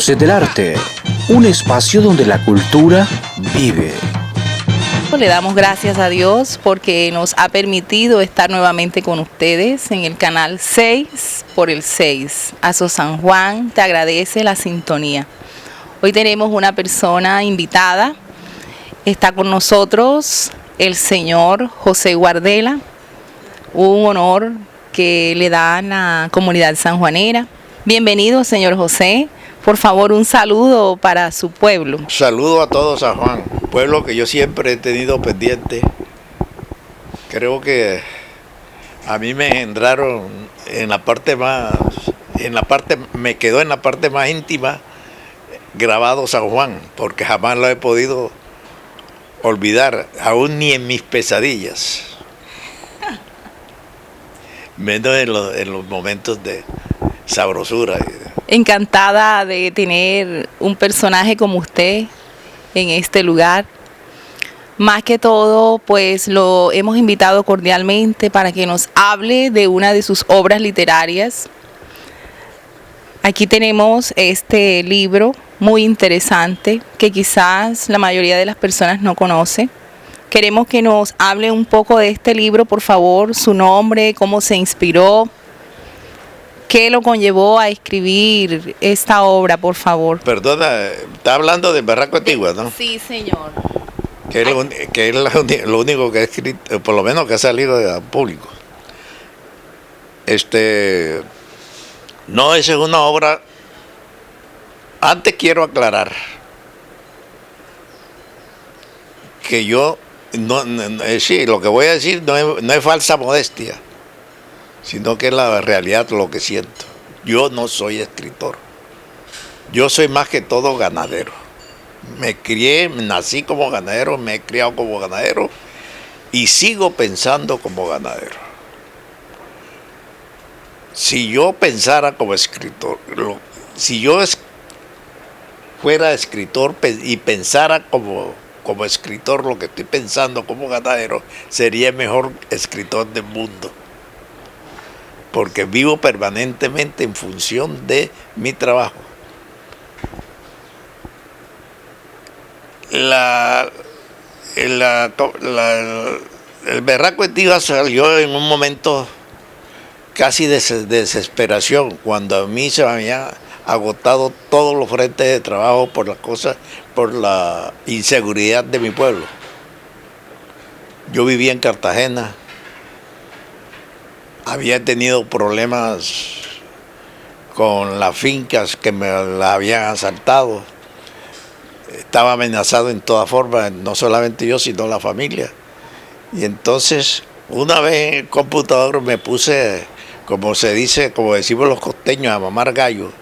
Voces del Arte, un espacio donde la cultura vive. Le damos gracias a Dios porque nos ha permitido estar nuevamente con ustedes en el canal 6 por el 6. Aso San Juan te agradece la sintonía. Hoy tenemos una persona invitada. Está con nosotros el señor José Guardela, un honor que le da a la comunidad sanjuanera. Bienvenido, señor José. Por favor, un saludo para su pueblo. Saludo a todo San Juan, pueblo que yo siempre he tenido pendiente. Creo que a mí me engendraron me quedó en la parte más íntima grabado San Juan, porque jamás lo he podido olvidar, aún ni en mis pesadillas. Menos en los momentos de sabrosura. Encantada de tener un personaje como usted en este lugar. Más que todo, pues lo hemos invitado cordialmente para que nos hable de una de sus obras literarias. Aquí tenemos este libro muy interesante que quizás la mayoría de las personas no conoce. Queremos que nos hable un poco de este libro, por favor, su nombre, cómo se inspiró. ¿Qué lo conllevó a escribir esta obra, por favor? Perdona, está hablando de Berraco Antigua, ¿no? Sí, señor. Que es lo único que ha escrito, por lo menos que ha salido al público. No, esa es una obra. Antes quiero aclarar que yo, sí, lo que voy a decir no es falsa modestia, sino que es la realidad lo que siento. Yo no soy escritor. Yo soy más que todo ganadero. Nací como ganadero, me he criado como ganadero y sigo pensando como ganadero. Si yo pensara como escritor, si yo fuera escritor y pensara como escritor lo que estoy pensando como ganadero, sería el mejor escritor del mundo. Porque vivo permanentemente en función de mi trabajo. El Berraco Antigua salió en un momento casi de desesperación, cuando a mí se me habían agotado todos los frentes de trabajo por la inseguridad de mi pueblo. Yo vivía en Cartagena. Había tenido problemas con las fincas que me las habían asaltado. Estaba amenazado en todas formas, no solamente yo, sino la familia. Y entonces, una vez en el computador me puse, como decimos los costeños, a mamar gallo.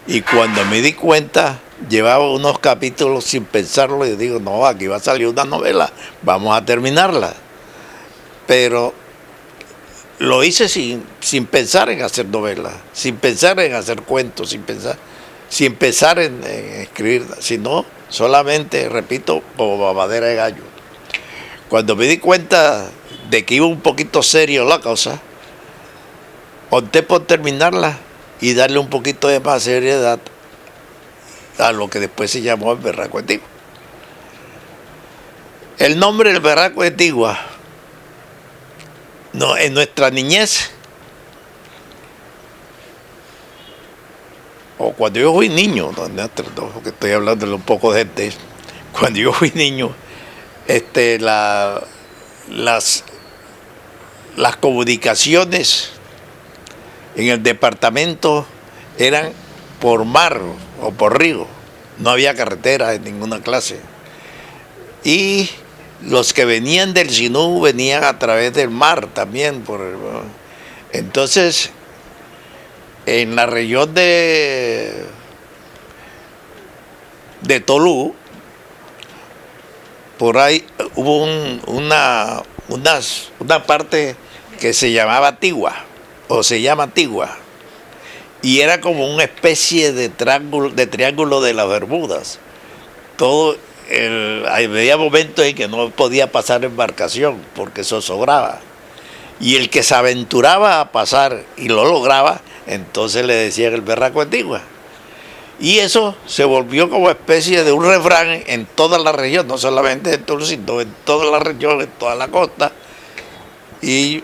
Y cuando me di cuenta, llevaba unos capítulos sin pensarlo y digo, no, aquí va a salir una novela, vamos a terminarla. Pero lo hice sin pensar en hacer novelas, sin pensar en hacer cuentos, sin pensar en escribir, sino solamente, repito, como babadera de gallo. Cuando me di cuenta de que iba un poquito serio la cosa, opté por terminarla y darle un poquito de más seriedad a lo que después se llamó el Berraco Antigua. El nombre del Berraco Antigua, no, en nuestra niñez, o cuando yo fui niño, porque estoy hablando un poco de gente, cuando yo fui niño, las comunicaciones en el departamento eran por mar o por río, no había carretera de ninguna clase. Y los que venían del Sinú venían a través del mar también. Entonces, en la región de Tolú, por ahí hubo una parte que se llamaba Tigua, o se llama Tigua, y era como una especie de triángulo de las Bermudas. Había momentos en que no podía pasar embarcación porque zozobraba. Y el que se aventuraba a pasar y lo lograba, entonces le decían el Berraco Antigua. Y eso se volvió como especie de un refrán en toda la región, no solamente en Tulsa, sino en toda la región, en toda la costa. Y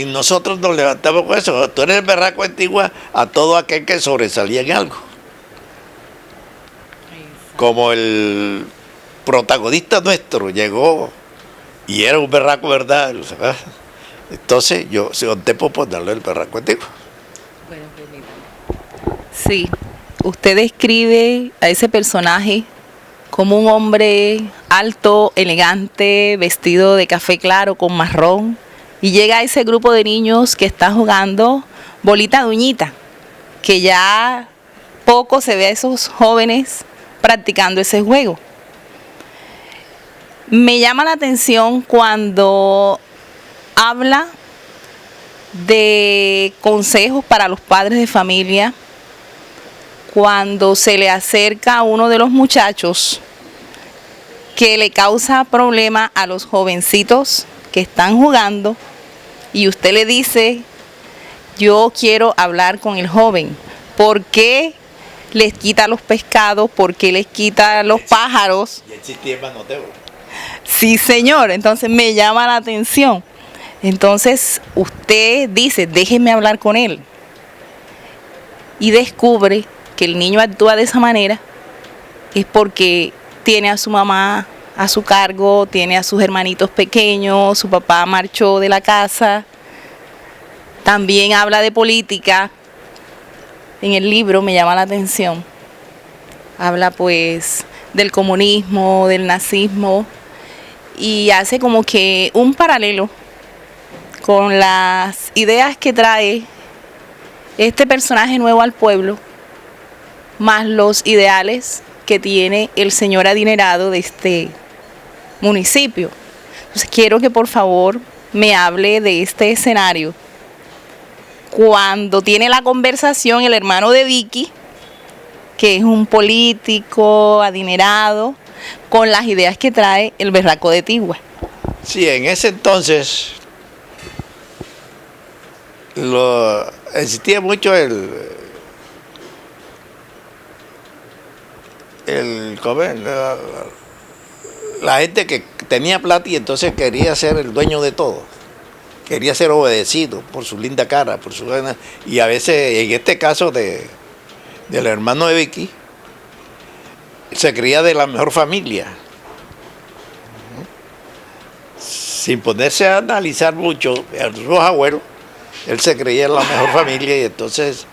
nosotros nos levantamos con eso. Tú eres el berraco Antigua a todo aquel que sobresalía en algo. Como el protagonista nuestro llegó y era un berraco, ¿verdad? Entonces yo se opté por ponerle el berraco Antigua. Sí, usted describe a ese personaje como un hombre alto, elegante, vestido de café claro con marrón, y llega a ese grupo de niños que está jugando bolita duñita, que ya poco se ve a esos jóvenes practicando ese juego. Me llama la atención cuando habla de consejos para los padres de familia, cuando se le acerca a uno de los muchachos que le causa problema a los jovencitos que están jugando, y usted le dice: yo quiero hablar con el joven. ¿Por qué les quita los pescados? ¿Por qué les quita los pájaros? Y existía el manoteo. Sí, señor. Entonces me llama la atención. Entonces usted dice: déjeme hablar con él. Y descubre que el niño actúa de esa manera es porque tiene a su mamá a su cargo, tiene a sus hermanitos pequeños, su papá marchó de la casa. También habla de política. En el libro me llama la atención. Habla pues del comunismo, del nazismo, y hace como que un paralelo con las ideas que trae este personaje nuevo al pueblo, más los ideales que tiene el señor adinerado de este municipio. Entonces quiero que por favor me hable de este escenario. Cuando tiene la conversación el hermano de Vicky, que es un político adinerado, con las ideas que trae el berraco de Tigua. Sí, en ese entonces existía mucho la gente que tenía plata y entonces quería ser el dueño de todo. Quería ser obedecido por su linda cara, por su buena. Y a veces, en este caso del hermano de Vicky, se creía de la mejor familia. Sin ponerse a analizar mucho a sus abuelos, él se creía en la mejor familia, y entonces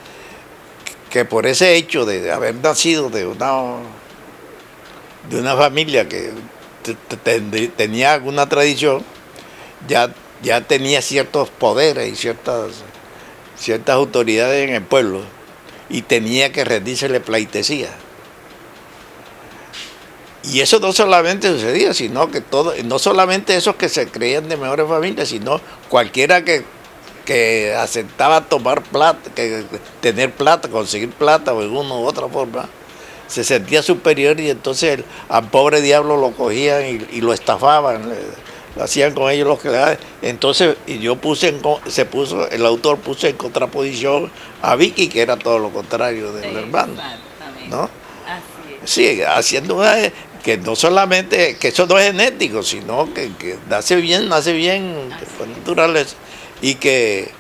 que por ese hecho de haber nacido de una familia que tenía alguna tradición, ya tenía ciertos poderes y ciertas autoridades en el pueblo, y tenía que rendírsele pleitesía. Y eso no solamente sucedía, sino que no solamente esos que se creían de mejores familias, sino cualquiera que aceptaba tomar plata, que tener plata, conseguir plata o de una u otra forma, se sentía superior, y entonces al pobre diablo lo cogían y lo estafaban, lo hacían con ellos los que le daban. Entonces, y yo el autor puso en contraposición a Vicky, que era todo lo contrario del hermano, ¿no? Así es. Sí, haciendo que no solamente, que eso no es genético, sino que nace bien, naturaleza, y que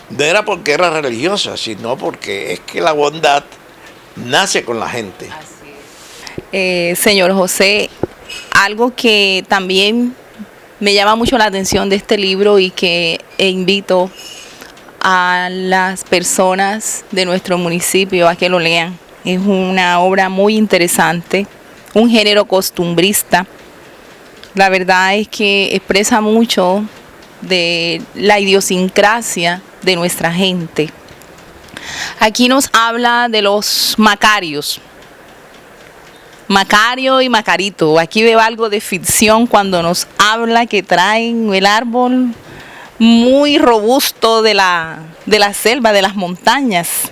no era porque era religiosa, sino porque es que la bondad nace con la gente. Señor José, algo que también me llama mucho la atención de este libro y que invito a las personas de nuestro municipio a que lo lean. Es una obra muy interesante, un género costumbrista. La verdad es que expresa mucho de la idiosincrasia de nuestra gente. Aquí nos habla de los Macarios. Macario y Macarito. Aquí veo algo de ficción cuando nos habla que traen el árbol muy robusto de la selva, de las montañas.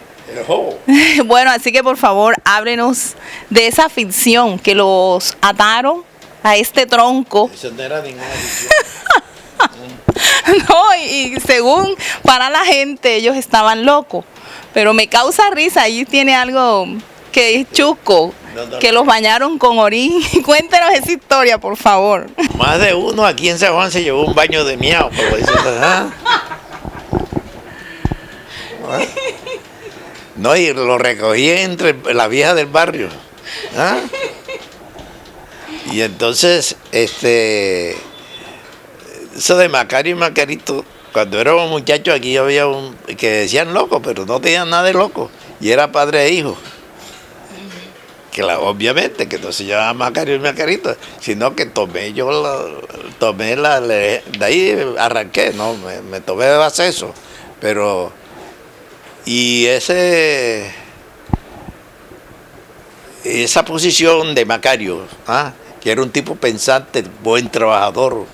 Bueno, así que por favor, háblenos de esa ficción que los ataron a este tronco. Eso no era ninguna ficción. No, y según para la gente, ellos estaban locos. Pero me causa risa, ahí tiene algo que es chusco, que los bañaron con orín. Cuéntenos esa historia, por favor. Más de uno aquí en San Juan se llevó un baño de miau, como dicen, ¿ah? No, y lo recogí entre las viejas del barrio. ¿Ah? Y entonces, eso de Macario y Macarito, cuando éramos muchachos aquí había un que decían loco, pero no tenían nada de loco, y era padre e hijo. Que obviamente que no se llamaba Macario y Macarito, sino que tomé de ahí arranqué, ¿no? Me tomé de base eso, pero, y esa posición de Macario, ¿ah? Que era un tipo pensante, buen trabajador,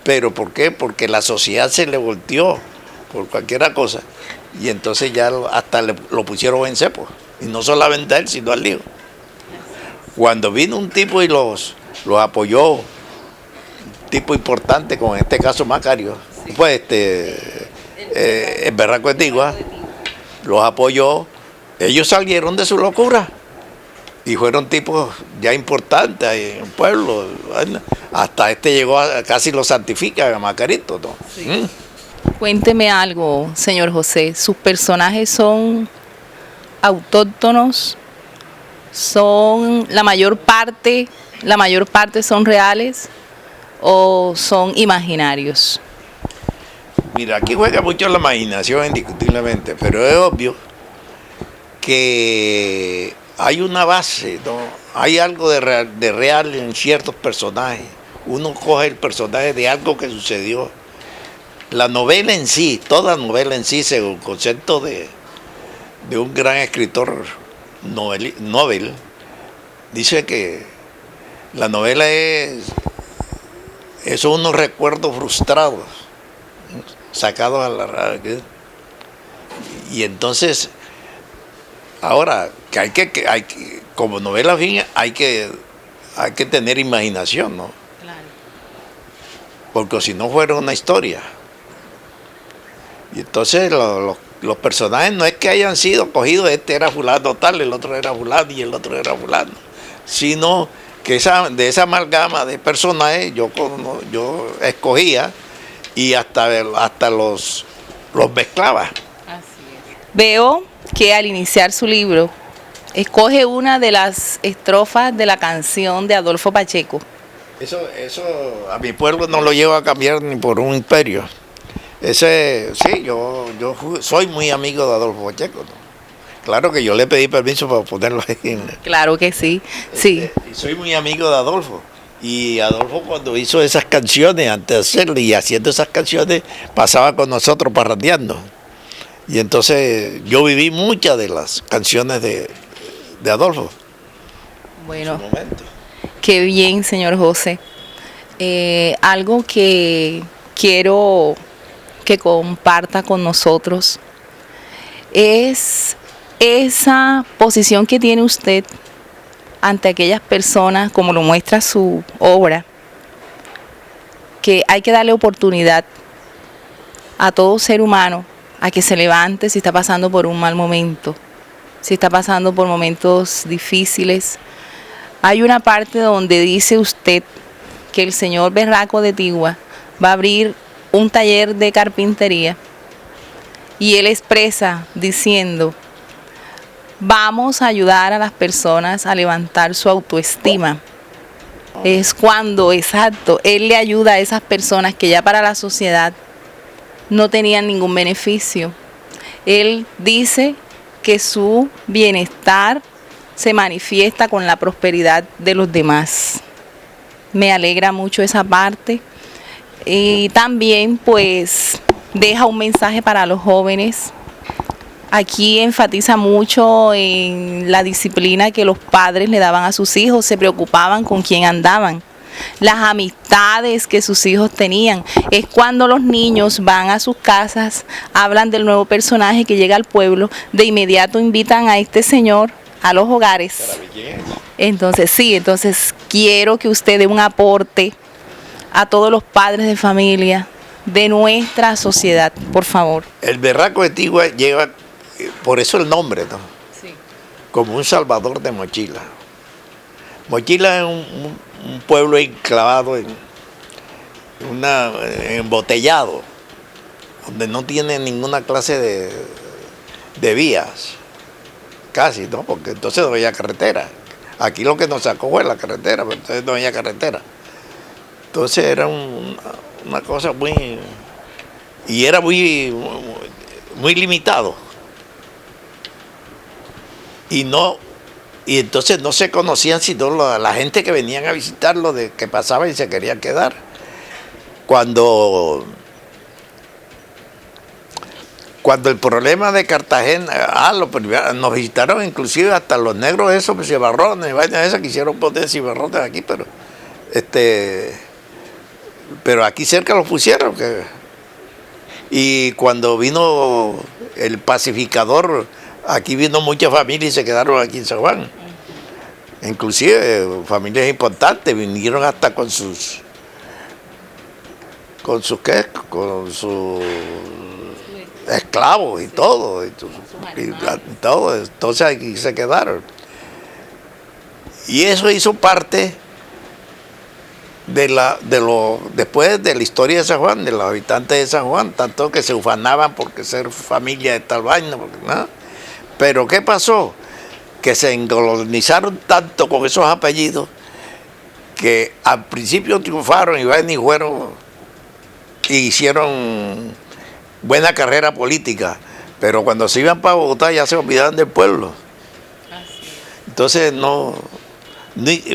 pero ¿por qué? Porque la sociedad se le volteó por cualquier cosa, y entonces ya hasta lo pusieron en cepo, y no solamente a él, sino al hijo. Cuando vino un tipo y los apoyó, un tipo importante, como en este caso Macario, pues el Berraco de Tigua, los apoyó, ellos salieron de su locura y fueron tipos ya importantes en el pueblo, hasta llegó casi lo santifica a Macarito, ¿no? Sí. Cuénteme algo, señor José, ¿sus personajes son autóctonos? ¿Son la mayor parte son reales o son imaginarios? Mira, aquí juega mucho la imaginación indiscutiblemente, pero es obvio que hay una base, ¿no? Hay algo de real en ciertos personajes. Uno coge el personaje de algo que sucedió. La novela en sí, toda novela en sí, según el concepto de un gran escritor Nobel, dice que la novela son unos recuerdos frustrados, sacados a la radio. Y entonces, ahora, que como novela fin, hay que tener imaginación, ¿no? Claro. Porque si no fuera una historia. Y entonces los personajes no es que hayan sido cogidos, este era fulano tal, el otro era fulano y el otro era fulano, sino que de esa amalgama de personajes yo escogía y hasta los mezclaba. Así es. Veo que al iniciar su libro escoge una de las estrofas de la canción de Adolfo Pacheco. Eso a mi pueblo no lo llevo a cambiar ni por un imperio. Sí, yo soy muy amigo de Adolfo Pacheco, ¿no? Claro que yo le pedí permiso para ponerlo ahí. Claro que sí, sí. Y soy muy amigo de Adolfo. Y Adolfo cuando hizo esas canciones, antes de hacerle y haciendo esas canciones, pasaba con nosotros parrandeando. Y entonces yo viví muchas de las canciones de Adolfo. Bueno, qué bien, señor José. Algo que quiero que comparta con nosotros es esa posición que tiene usted ante aquellas personas, como lo muestra su obra, que hay que darle oportunidad a todo ser humano a que se levante si está pasando por un mal momento, si está pasando por momentos difíciles. Hay una parte donde dice usted que el señor Berraco de Tigua va a abrir un taller de carpintería y él expresa diciendo: vamos a ayudar a las personas a levantar su autoestima. Es cuando, exacto, él le ayuda a esas personas que ya para la sociedad no tenían ningún beneficio. Él dice que su bienestar se manifiesta con la prosperidad de los demás. Me alegra mucho esa parte. Y también pues deja un mensaje para los jóvenes. Aquí enfatiza mucho en la disciplina que los padres le daban a sus hijos, se preocupaban con quién andaban, las amistades que sus hijos tenían. Es cuando los niños van a sus casas, hablan del nuevo personaje que llega al pueblo, de inmediato invitan a este señor a los hogares. Entonces quiero que usted dé un aporte a todos los padres de familia de nuestra sociedad, por favor. El Berraco de Tigua lleva por eso el nombre, ¿no? Sí. Como un salvador de Mochila. Mochila es un pueblo enclavado en embotellado, donde no tiene ninguna clase de vías, casi, ¿no? Porque entonces no había carretera. Aquí lo que nos sacó fue la carretera, pero entonces no había carretera. Entonces era una cosa muy... Y era muy, muy limitado. Y entonces no se conocían sino la gente que venían a visitarlo, que pasaba y se querían quedar. Cuando el problema de Cartagena, nos visitaron inclusive hasta los negros esos, cimarrones, vainas esas, quisieron poner cimarrones aquí, pero aquí cerca los pusieron. Y cuando vino el pacificador, aquí vino muchas familias y se quedaron aquí en San Juan. Inclusive familias importantes vinieron hasta con sus esclavos y todo, todo. Entonces aquí se quedaron. Y eso hizo parte después de la historia de San Juan, de los habitantes de San Juan, tanto que se ufanaban porque ser familia de tal vaina, ¿no? Pero ¿qué pasó? Que se encolonizaron tanto con esos apellidos que al principio triunfaron y fueron y hicieron buena carrera política, pero cuando se iban para Bogotá ya se olvidaban del pueblo. Entonces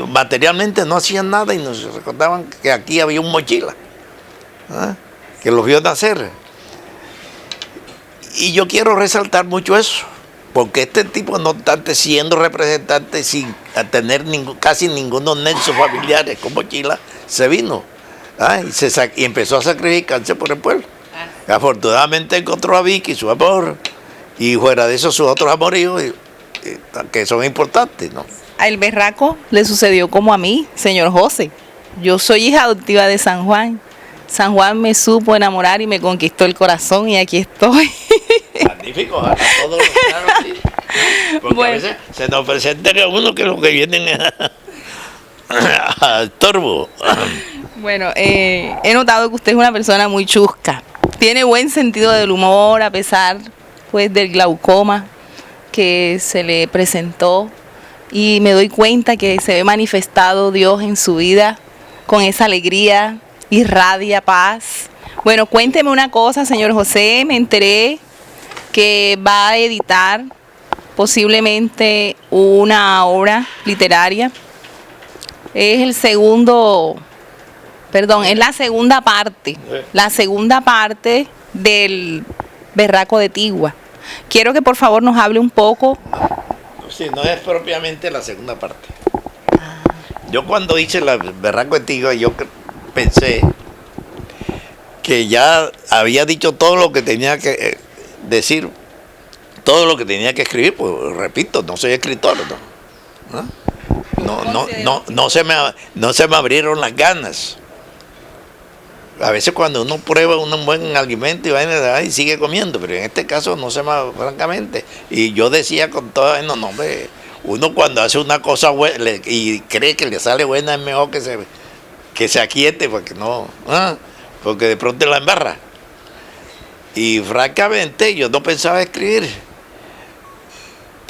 materialmente no hacían nada y nos recordaban que aquí había un Mochila, ¿eh? Que los vio nacer. Y yo quiero resaltar mucho eso, porque este tipo, no obstante siendo representante sin tener casi ningunos nexos familiares con Mochila, se vino, ¿eh? Y empezó a sacrificarse por el pueblo. Afortunadamente encontró a Vicky, su amor, y fuera de eso sus otros amoríos, que son importantes, ¿no? Al berraco le sucedió como a mí, señor José. Yo soy hija adoptiva de San Juan. San Juan me supo enamorar y me conquistó el corazón y aquí estoy. Magnífico, ojalá todos los claros, sí. Porque bueno, a veces se nos presenta a uno que lo que vienen al torbo. Bueno, he notado que usted es una persona muy chusca. Tiene buen sentido del humor a pesar pues del glaucoma que se le presentó. Y me doy cuenta que se ve manifestado Dios en su vida con esa alegría, irradia paz. Bueno, cuénteme una cosa, señor José, me enteré que va a editar posiblemente una obra literaria. Es la segunda parte del Berraco de Tigua. Quiero que por favor nos hable un poco. Sí, no es propiamente la segunda parte. Yo cuando hice la Berraco de Tigua, yo pensé que ya había dicho todo lo que tenía que decir, todo lo que tenía que escribir, pues repito, no soy escritor, no se me abrieron las ganas. A veces cuando uno prueba un buen alimento y sigue comiendo, pero en este caso no se me, francamente. Y yo decía con todo, no, hombre, uno cuando hace una cosa buena y cree que le sale buena es mejor que se aquiete, porque de pronto la embarra. Y francamente yo no pensaba escribir,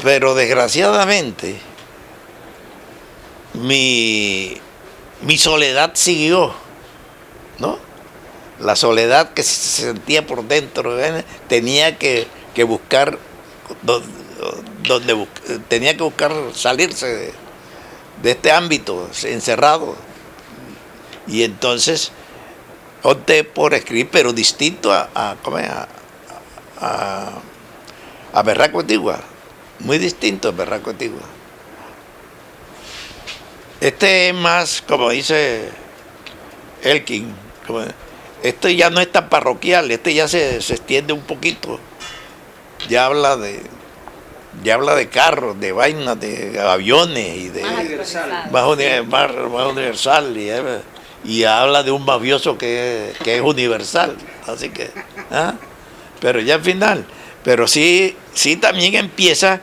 pero desgraciadamente mi soledad siguió, ¿no? La soledad que se sentía por dentro, tenía que buscar tenía que buscar salirse de este ámbito encerrado. Y entonces opté por escribir, pero distinto a Berraco de Tigua, muy distinto a Berraco de Tigua. Este es más, como dice Elkin, este ya no es tan parroquial, este ya se extiende un poquito. Ya habla de carros, de vainas, de aviones y de más universal y habla de un mafioso que es universal. Así que, pero ya al final, Pero sí también empieza,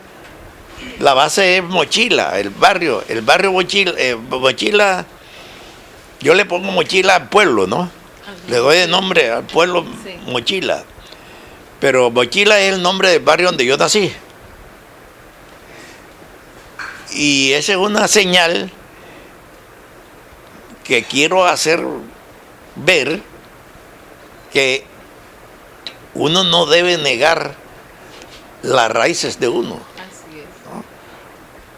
la base es Mochila, el barrio Mochila, Mochila, yo le pongo Mochila al pueblo, ¿no? Le doy el nombre al pueblo Mochila. Pero Mochila es el nombre del barrio donde yo nací. Y esa es una señal que quiero hacer ver que uno no debe negar las raíces de uno. Así es. ¿No?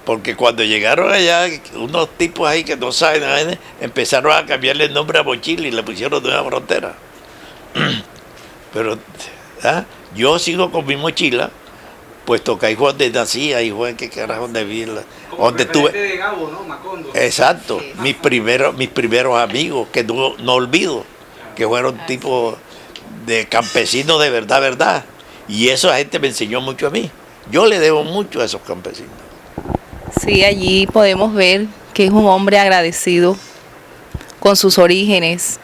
Porque cuando llegaron allá, unos tipos ahí que no saben, empezaron a cambiarle el nombre a Mochila y le pusieron Nueva Frontera. Pero yo sigo con mi Mochila, puesto que ahí fue donde nací, ahí fue en qué carajo donde vi, donde tuve. De Gabo, ¿no? Macondo. Exacto, mis primeros amigos, que no olvido, que fueron tipos de campesinos de verdad. Y esa gente me enseñó mucho a mí. Yo le debo mucho a esos campesinos. Sí, allí podemos ver que es un hombre agradecido con sus orígenes,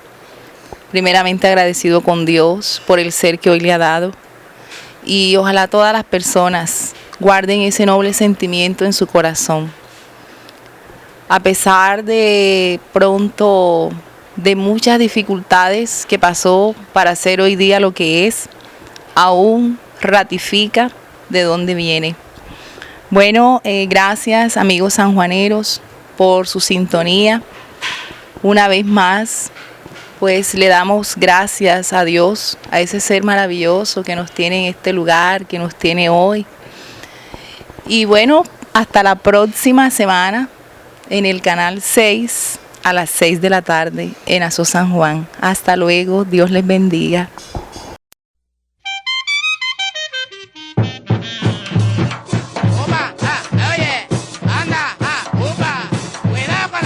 primeramente agradecido con Dios por el ser que hoy le ha dado. Y ojalá todas las personas guarden ese noble sentimiento en su corazón. A pesar de pronto de muchas dificultades que pasó para ser hoy día lo que es, aún ratifica de dónde viene. Bueno, gracias amigos sanjuaneros por su sintonía. Una vez más, pues le damos gracias a Dios, a ese ser maravilloso que nos tiene en este lugar, que nos tiene hoy. Y bueno, hasta la próxima semana en el canal 6 a las 6 de la tarde en Azó San Juan. Hasta luego, Dios les bendiga.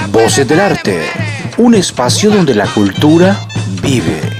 Voces del Arte, un espacio donde la cultura vive.